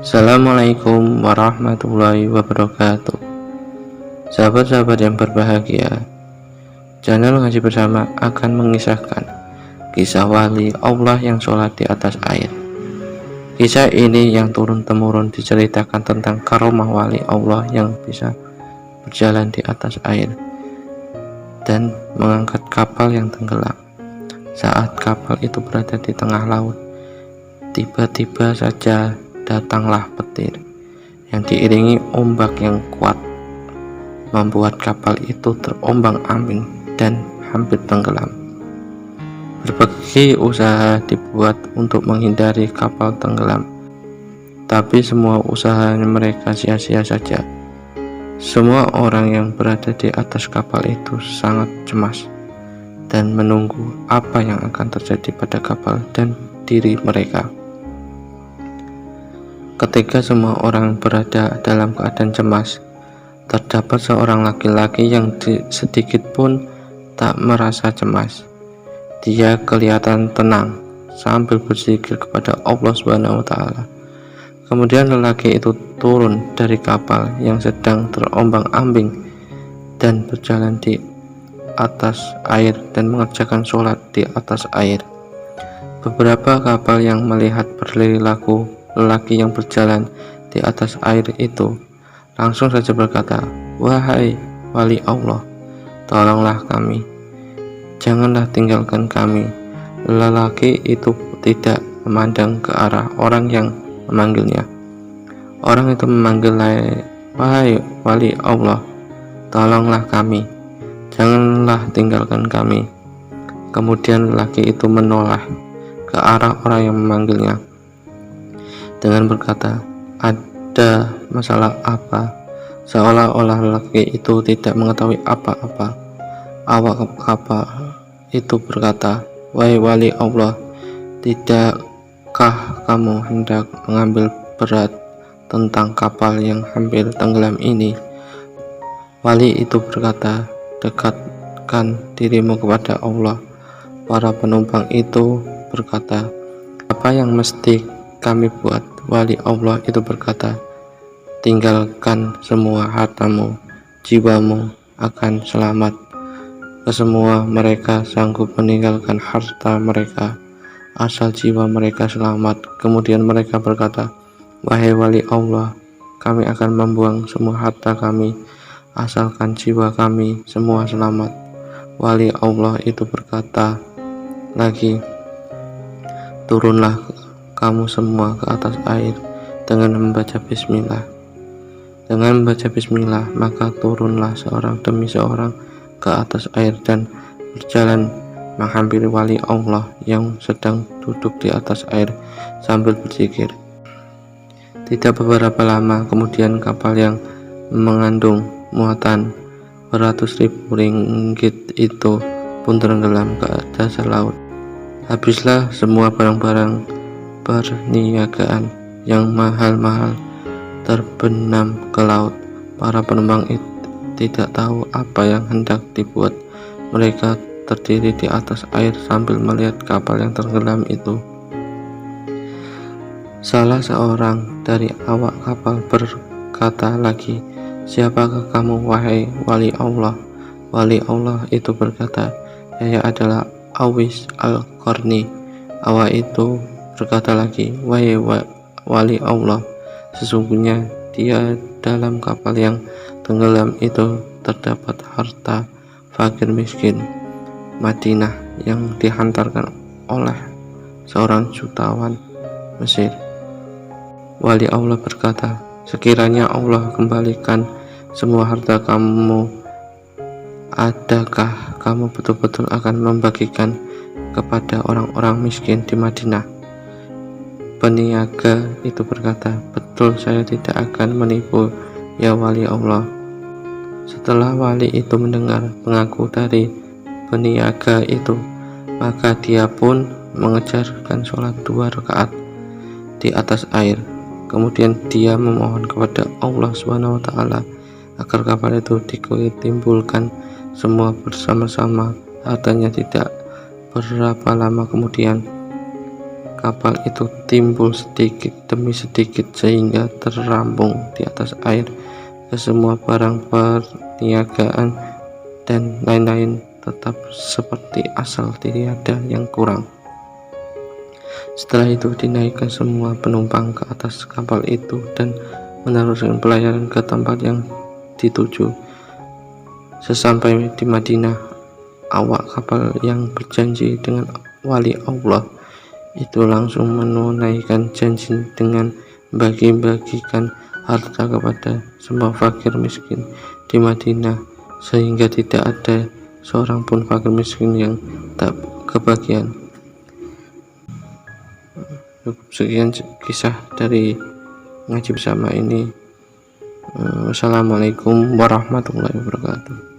Assalamualaikum warahmatullahi wabarakatuh. Sahabat-sahabat yang berbahagia, channel Ngaji Bersama akan mengisahkan kisah wali Allah yang sholat di atas air. Kisah ini yang turun-temurun diceritakan tentang karomah wali Allah yang bisa berjalan di atas air dan mengangkat kapal yang tenggelam. Saat kapal itu berada di tengah laut, tiba-tiba saja datanglah petir yang diiringi ombak yang kuat, membuat kapal itu terombang-ambing dan hampir tenggelam. Berbagai usaha dibuat untuk menghindari kapal tenggelam, tapi semua usaha mereka sia-sia saja. Semua orang yang berada di atas kapal itu sangat cemas dan menunggu apa yang akan terjadi pada kapal dan diri mereka. Ketika semua orang berada dalam keadaan cemas, terdapat seorang laki-laki yang sedikit pun tak merasa cemas. Dia kelihatan tenang sambil berzikir kepada Allah Subhanahu wa Ta'ala. Kemudian lelaki itu turun dari kapal yang sedang terombang-ambing dan berjalan di atas air dan mengerjakan sholat di atas air. Beberapa kapal yang melihat perilaku lelaki yang berjalan di atas air itu langsung saja berkata, "Wahai wali Allah, tolonglah kami, janganlah tinggalkan kami." Lelaki itu tidak memandang ke arah orang yang memanggilnya. Orang itu memanggil, "Wahai wali Allah, tolonglah kami, janganlah tinggalkan kami." Kemudian lelaki itu menoleh ke arah orang yang memanggilnya dengan berkata, "Ada masalah apa?" Seolah-olah lelaki itu tidak mengetahui apa-apa. Awak kapal itu berkata, "Wahai wali Allah, tidakkah kamu hendak mengambil berat tentang kapal yang hampir tenggelam ini?" Wali itu berkata, "Dekatkan dirimu kepada Allah." Para penumpang itu berkata, "Apa yang mesti kami buat?" Wali Allah itu berkata, "Tinggalkan semua hartamu, jiwamu akan selamat." Kesemua mereka sanggup meninggalkan harta mereka asal jiwa mereka selamat. Kemudian mereka berkata, "Wahai wali Allah, kami akan membuang semua harta kami asalkan jiwa kami semua selamat." Wali Allah itu berkata lagi, "Turunlah kamu semua ke atas air dengan membaca bismillah." Dengan membaca bismillah, maka turunlah seorang demi seorang ke atas air dan berjalan menghampiri wali Allah yang sedang duduk di atas air sambil berzikir. Tidak beberapa lama kemudian kapal yang mengandung muatan beratus ribu ringgit itu pun tenggelam ke dasar laut. Habislah semua barang-barang perniagaan yang mahal-mahal terbenam ke laut. Para penumpang itu tidak tahu apa yang hendak dibuat. Mereka terdiri di atas air sambil melihat kapal yang tenggelam itu. Salah seorang dari awak kapal berkata lagi, "Siapakah kamu, wahai wali Allah?" Wali Allah itu berkata, "Saya adalah Awis Al-Qarni." Awak itu berkata lagi, "Wahai wali Allah, sesungguhnya dia dalam kapal yang tenggelam itu terdapat harta fakir miskin Madinah yang dihantarkan oleh seorang jutawan Mesir." Wali Allah berkata, "Sekiranya Allah kembalikan semua harta kamu, adakah kamu betul-betul akan membagikan kepada orang-orang miskin di Madinah?" Peniaga itu berkata, "Betul, saya tidak akan menipu, ya wali Allah." Setelah wali itu mendengar pengaku dari peniaga itu, maka dia pun mengerjakan sholat 2 rakaat di atas air. Kemudian dia memohon kepada Allah Subhanahu wa Ta'ala agar kapal itu ditimbulkan semua bersama-sama. Hartanya tidak berapa lama kemudian kapal itu timbul sedikit demi sedikit sehingga terambung di atas air ke semua barang perniagaan dan lain-lain tetap seperti asal, tidak ada yang kurang. Setelah itu dinaikkan semua penumpang ke atas kapal itu dan meneruskan pelayaran ke tempat yang dituju. Sesampai di Madinah, awak kapal yang berjanji dengan wali Allah itu langsung menunaikan janji dengan bagi-bagikan harta kepada semua fakir miskin di Madinah, sehingga tidak ada seorang pun fakir miskin yang tak kebagian. Cukup sekian kisah dari ngaji bersama ini. Wassalamualaikum warahmatullahi wabarakatuh.